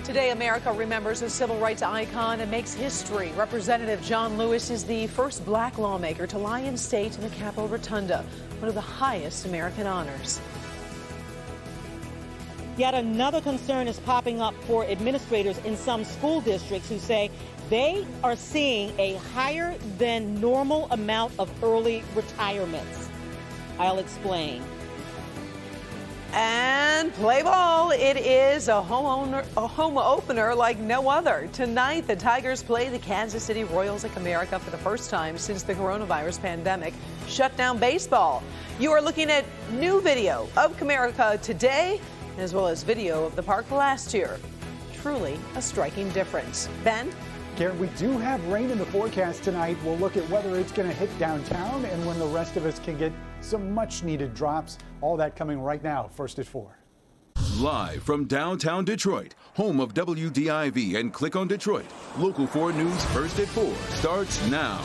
Today, America remembers a civil rights icon and makes history. Representative John Lewis is the first black lawmaker to lie in state in the Capitol Rotunda, one of the highest American honors. Yet another concern is popping up for administrators in some school districts who say they are seeing a higher than normal amount of early retirements. I'll explain. And play ball. It is a home opener like no other. Tonight, the Tigers play the Kansas City Royals at Comerica for the first time since the coronavirus pandemic shut down baseball. You are looking at new video of Comerica today, as well as video of the park last year. Truly a striking difference. Ben? Karen, we do have rain in the forecast tonight. We'll look at whether it's going to hit downtown and when the rest of us can get some much needed drops. All that coming right now, first at 4. Live from downtown Detroit, home of WDIV and Click on Detroit. Local 4 News First at 4 starts now.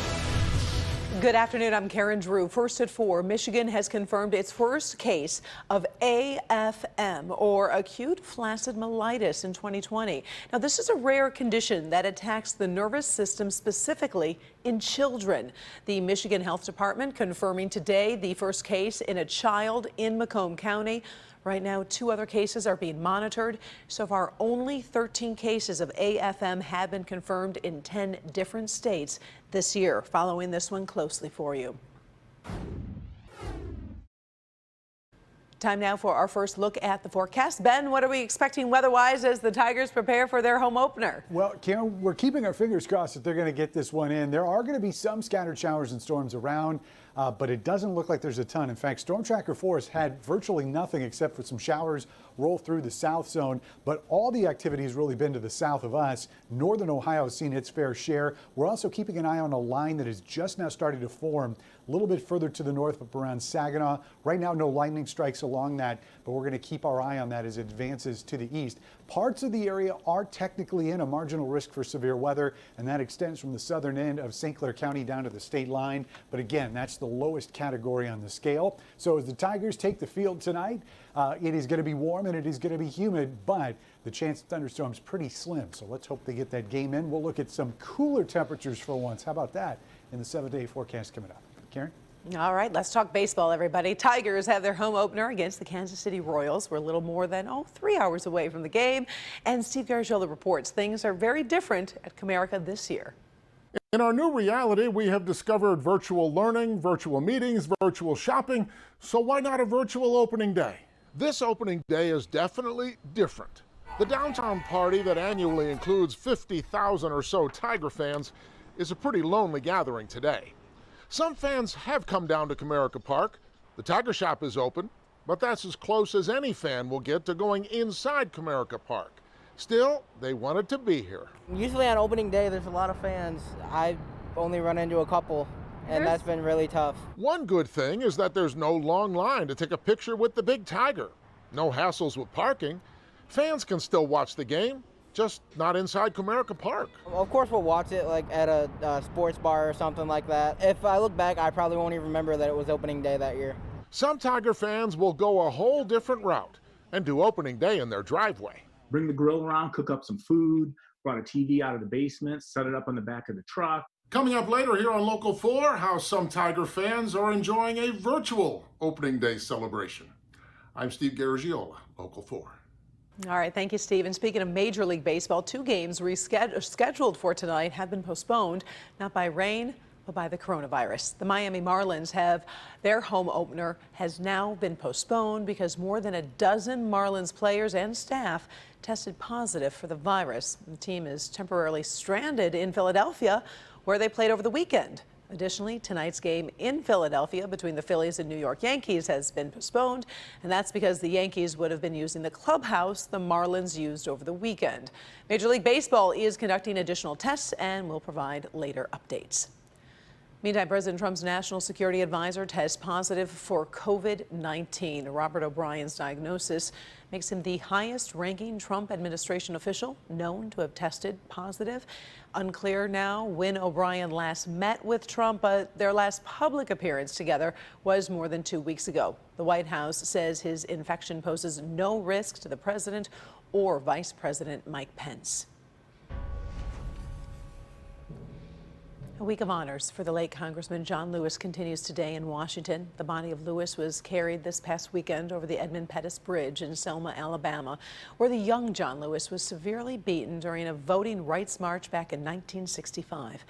Good afternoon. I'm Karen Drew. First at 4, Michigan has confirmed its first case of AFM, or acute flaccid myelitis, in 2020. Now, this is a rare condition that attacks the nervous system, specifically in children. The Michigan Health Department confirming today the first case in a child in Macomb County. Right now, 2 other cases are being monitored. So far, only 13 cases of AFM have been confirmed in 10 different states this year. Following this one closely for you. Time now for our first look at the forecast. Ben, what are we expecting weather-wise as the Tigers prepare for their home opener? Well, Karen, we're keeping our fingers crossed that they're going to get this one in. There are going to be some scattered showers and storms around, but it doesn't look like there's a ton. In fact, Storm Tracker 4 has had virtually nothing except for some showers roll through the south zone, but all the activity has really been to the south of us. Northern Ohio has seen its fair share. We're also keeping an eye on a line that is just now starting to form a little bit further to the north, up around Saginaw. Right now, no lightning strikes along that, but we're going to keep our eye on that as it advances to the east. Parts of the area are technically in a marginal risk for severe weather, and that extends from the southern end of St. Clair County down to the state line. But again, that's the lowest category on the scale. So as the Tigers take the field tonight, it is going to be warm and it is going to be humid, but the chance of thunderstorms pretty slim. So let's hope they get that game in. We'll look at some cooler temperatures for once. How about that in the 7-day forecast coming up? Karen? All right, let's talk baseball, everybody. Tigers have their home opener against the Kansas City Royals. We're a little more than 3 hours away from the game. And Steve Garagiola reports things are very different at Comerica this year. In our new reality, we have discovered virtual learning, virtual meetings, virtual shopping. So why not a virtual opening day? This opening day is definitely different. The downtown party that annually includes 50,000 or so Tiger fans is a pretty lonely gathering today. Some fans have come down to Comerica Park. The Tiger Shop is open, but that's as close as any fan will get to going inside Comerica Park. Still, they wanted to be here. Usually on opening day, there's a lot of fans. I've only run into a couple, and that's been really tough. One good thing is that there's no long line to take a picture with the big Tiger. No hassles with parking. Fans can still watch the game, just not inside Comerica Park. Of course we'll watch it like at a sports bar or something like that. If I look back, I probably won't even remember that it was opening day that year. Some Tiger fans will go a whole different route and do opening day in their driveway. Bring the grill around, cook up some food, brought a TV out of the basement, set it up on the back of the truck. Coming up later here on Local 4, how some Tiger fans are enjoying a virtual opening day celebration. I'm Steve Garagiola, Local 4. All right, thank you, Steve. And speaking of Major League Baseball, 2 games scheduled for tonight have been postponed, not by rain, but by the coronavirus. The Miami Marlins have their home opener has now been postponed because more than a dozen Marlins players and staff tested positive for the virus. The team is temporarily stranded in Philadelphia, where they played over the weekend. Additionally, tonight's game in Philadelphia between the Phillies and New York Yankees has been postponed, and that's because the Yankees would have been using the clubhouse the Marlins used over the weekend. Major League Baseball is conducting additional tests and will provide later updates. Meantime, President Trump's national security advisor tests positive for COVID-19. Robert O'Brien's diagnosis makes him the highest-ranking Trump administration official known to have tested positive. Unclear now when O'Brien last met with Trump, but their last public appearance together was more than 2 weeks ago. The White House says his infection poses no risk to the president or Vice President Mike Pence. A week of honors for the late Congressman John Lewis continues today in Washington. The body of Lewis was carried this past weekend over the Edmund Pettus Bridge in Selma, Alabama, where the young John Lewis was severely beaten during a voting rights march back in 1965.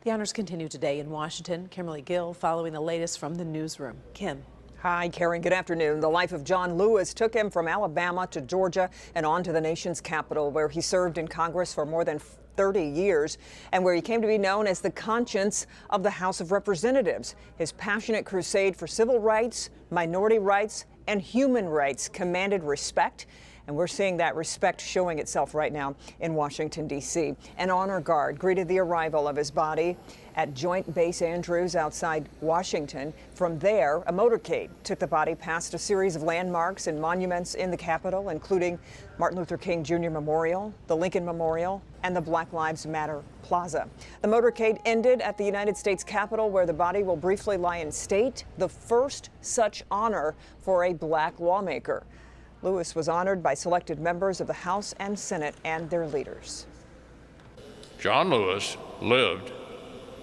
The honors continue today in Washington. Kimberly Gill following the latest from the newsroom. Kim. Hi, Karen. Good afternoon. The life of John Lewis took him from Alabama to Georgia and on to the nation's capital, where he served in Congress for more than 30 years and where he came to be known as the conscience of the House of Representatives. His passionate crusade for civil rights, minority rights, and human rights commanded respect. And we're seeing that respect showing itself right now in Washington, D.C. An honor guard greeted the arrival of his body at Joint Base Andrews outside Washington. From there, a motorcade took the body past a series of landmarks and monuments in the Capitol, including Martin Luther King Jr. Memorial, the Lincoln Memorial, and the Black Lives Matter Plaza. The motorcade ended at the United States Capitol, where the body will briefly lie in state, the first such honor for a black lawmaker. Lewis was honored by selected members of the House and Senate and their leaders. John Lewis lived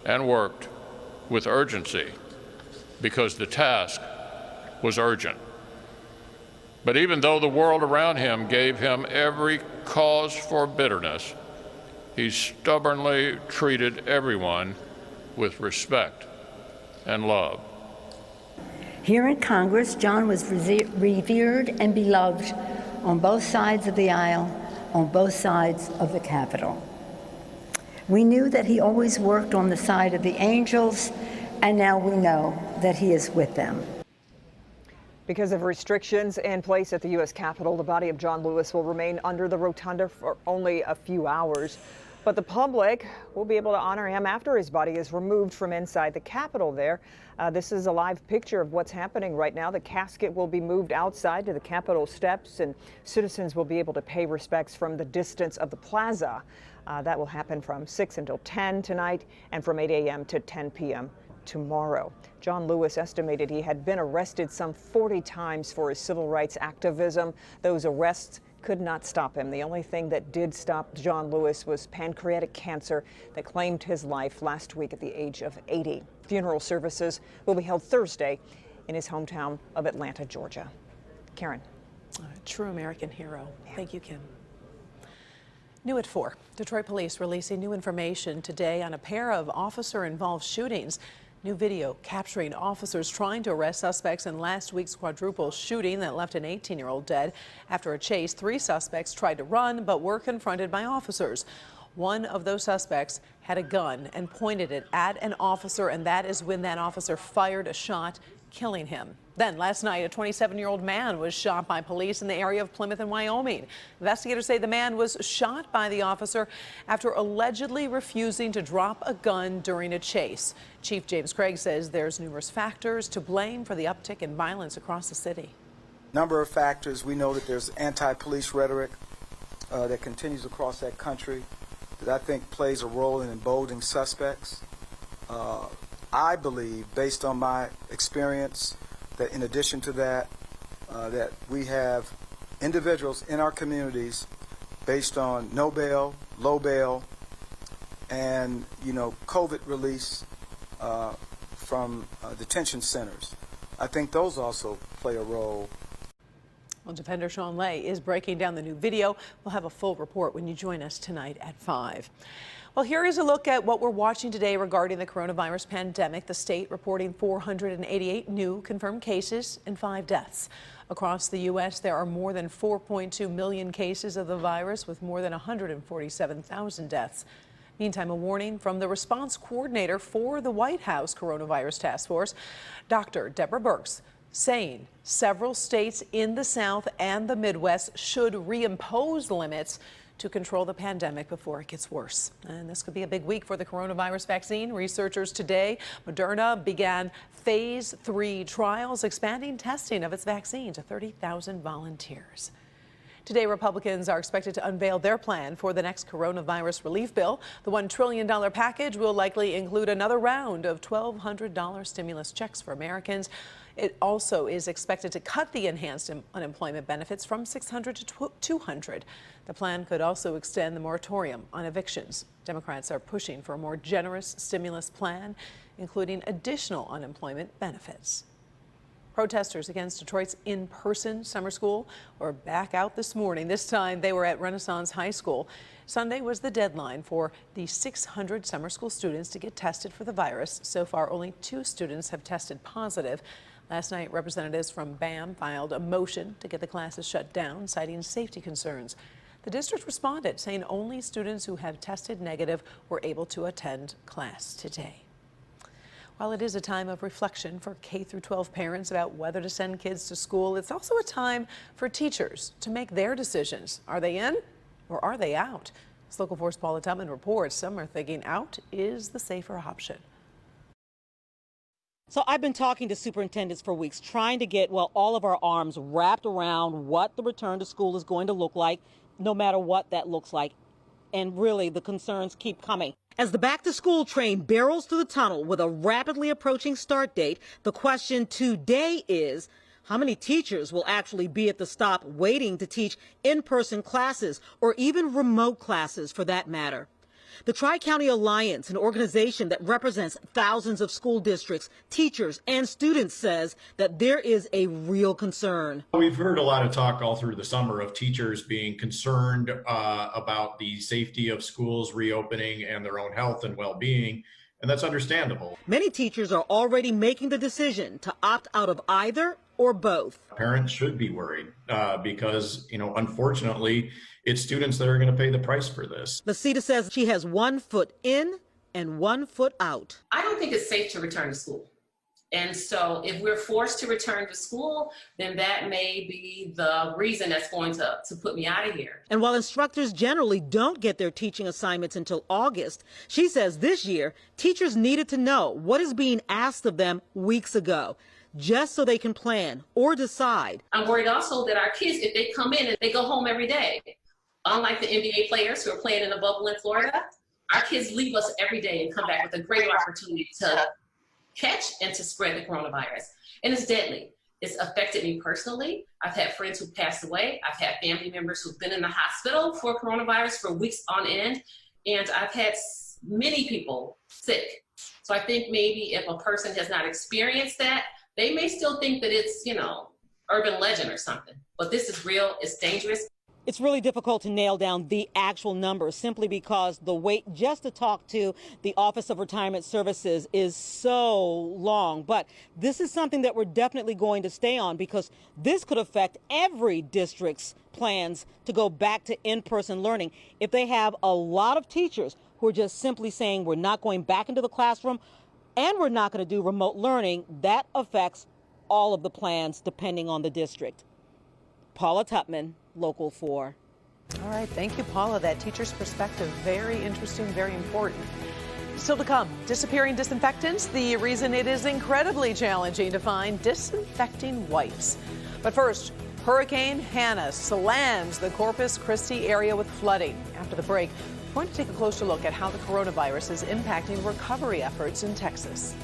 and worked with urgency because the task was urgent. But even though the world around him gave him every cause for bitterness, he stubbornly treated everyone with respect and love. Here in Congress, John was revered and beloved on both sides of the aisle, on both sides of the Capitol. We knew that he always worked on the side of the angels, and now we know that he is with them. Because of restrictions in place at the U.S. Capitol, the body of John Lewis will remain under the rotunda for only a few hours. But the public will be able to honor him after his body is removed from inside the Capitol there. This is a live picture of what's happening right now. The casket will be moved outside to the Capitol steps, and citizens will be able to pay respects from the distance of the plaza. That will happen from 6 until 10 tonight and from 8 a.m. to 10 p.m. tomorrow. John Lewis estimated he had been arrested some 40 times for his civil rights activism. Those arrests could not stop him. The only thing that did stop John Lewis was pancreatic cancer that claimed his life last week at the age of 80. Funeral services will be held Thursday in his hometown of Atlanta, Georgia. Karen. True American hero. Thank you, Kim. New at 4, Detroit police releasing new information today on a pair of officer-involved shootings. New video capturing officers trying to arrest suspects in last week's quadruple shooting that left an 18-year-old dead. After a chase, 3 suspects tried to run but were confronted by officers. One of those suspects had a gun and pointed it at an officer, and that is when that officer fired a shot, killing him. Then last night, a 27-year-old man was shot by police in the area of Plymouth in Wyoming. Investigators say the man was shot by the officer after allegedly refusing to drop a gun during a chase. Chief James Craig says there's numerous factors to blame for the uptick in violence across the city. Number of factors. We know that there's anti-police rhetoric that continues across that country that I think plays a role in emboldening suspects. I believe, based on my experience, that in addition to that, that we have individuals in our communities based on no bail, low bail, and COVID release from detention centers. I think those also play a role. Well, Defender Sean Lay is breaking down the new video. We'll have a full report when you join us tonight at 5. Well, here is a look at what we're watching today regarding the coronavirus pandemic. The state reporting 488 new confirmed cases and 5 deaths. Across the U.S., there are more than 4.2 million cases of the virus with more than 147,000 deaths. Meantime, a warning from the response coordinator for the White House Coronavirus Task Force, Dr. Deborah Birx, saying several states in the South and the Midwest should reimpose limits to control the pandemic before it gets worse. And this could be a big week for the coronavirus vaccine. Researchers today, Moderna began phase 3 trials, expanding testing of its vaccine to 30,000 volunteers. Today, Republicans are expected to unveil their plan for the next coronavirus relief bill. The $1 trillion package will likely include another round of $1,200 stimulus checks for Americans. It also is expected to cut the enhanced unemployment benefits from $600 to $200. The plan could also extend the moratorium on evictions. Democrats are pushing for a more generous stimulus plan, including additional unemployment benefits. Protesters against Detroit's in-person summer school were back out this morning. This time they were at Renaissance High School. Sunday was the deadline for the 600 summer school students to get tested for the virus. So far, only 2 students have tested positive. Last night, representatives from BAM filed a motion to get the classes shut down, citing safety concerns. The district responded, saying only students who have tested negative were able to attend class today. While it is a time of reflection for K-12 parents about whether to send kids to school, it's also a time for teachers to make their decisions. Are they in or are they out? As Local 4's Paula Tubman reports, some are thinking out is the safer option. So I've been talking to superintendents for weeks, trying to get, all of our arms wrapped around what the return to school is going to look like, no matter what that looks like. And really, the concerns keep coming. As the back-to-school train barrels through the tunnel with a rapidly approaching start date, the question today is, how many teachers will actually be at the stop waiting to teach in-person classes or even remote classes for that matter? The Tri-County Alliance, an organization that represents thousands of school districts, teachers, and students, says that there is a real concern. We've heard a lot of talk all through the summer of teachers being concerned about the safety of schools reopening and their own health and well-being, and that's understandable. Many teachers are already making the decision to opt out of either or both. Parents should be worried because, unfortunately, it's students that are going to pay the price for this. Lasita says she has 1 foot in and 1 foot out. I don't think it's safe to return to school. And so if we're forced to return to school, then that may be the reason that's going to put me out of here. And while instructors generally don't get their teaching assignments until August, she says this year teachers needed to know what is being asked of them weeks ago, just so they can plan or decide. I'm worried also that our kids, if they come in and they go home every day, unlike the NBA players who are playing in a bubble in Florida, our kids leave us every day and come back with a great opportunity to catch and to spread the coronavirus. And it's deadly. It's affected me personally. I've had friends who passed away. I've had family members who've been in the hospital for coronavirus for weeks on end. And I've had many people sick. So I think maybe if a person has not experienced that, they may still think that it's, urban legend or something. But this is real. It's dangerous. It's really difficult to nail down the actual numbers simply because the wait just to talk to the Office of Retirement Services is so long. But this is something that we're definitely going to stay on because this could affect every district's plans to go back to in-person learning. If they have a lot of teachers who are just simply saying we're not going back into the classroom and we're not going to do remote learning, that affects all of the plans depending on the district. Paula Tubman, Local 4. All right, thank you, Paula. That teacher's perspective, very interesting, very important. Still to come, disappearing disinfectants, the reason it is incredibly challenging to find disinfecting wipes. But first, Hurricane Hannah slams the Corpus Christi area with flooding. After the break, we're going to take a closer look at how the coronavirus is impacting recovery efforts in Texas.